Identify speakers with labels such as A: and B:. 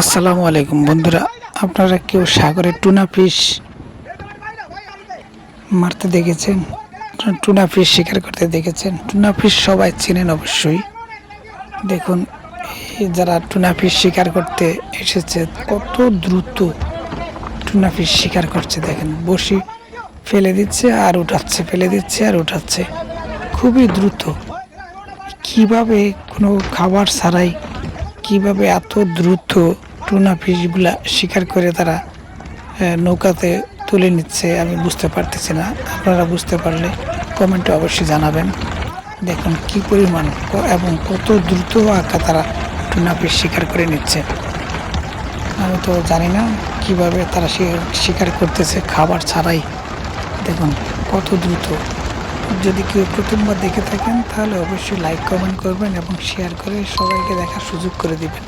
A: আসসালামু আলাইকুম বন্ধুরা, আপনারা কেউ সাগরে টুনা ফিশ মারতে দেখেছেন? টুনা ফিশ শিকার করতে দেখেছেন? টুনা ফিশ সবাই চেনেন অবশ্যই। দেখুন, এই যারা টুনা ফিশ শিকার করতে এসেছে কত দ্রুত টুনা ফিশ শিকার করছে। দেখেন, বসি ফেলে দিচ্ছে আর উঠাচ্ছে, ফেলে দিচ্ছে আর উঠাচ্ছে, খুবই দ্রুত। কিভাবে কোনো খাবার ছাড়াই কিভাবে এত দ্রুত টুনা ফিশগুলা শিকার করে তারা নৌকাতে তুলে নিচ্ছে আমি বুঝতে পারতেছি না। আপনারা বুঝতে পারলে কমেন্টে অবশ্যই জানাবেন। দেখুন কি পরিমাণ এবং কত দ্রুত আঁকা তারা টুনা ফিশ শিকার করে নিচ্ছে। আমি তো জানি না কিভাবে তারা শিকার করতেছে খাবার ছাড়াই। দেখুন কত দ্রুত। যদি কেউ প্রথমবার দেখে থাকেন তাহলে অবশ্যই লাইক কমেন্ট করবেন এবং শেয়ার করে সবাইকে দেখার সুযোগ করে দিবেন।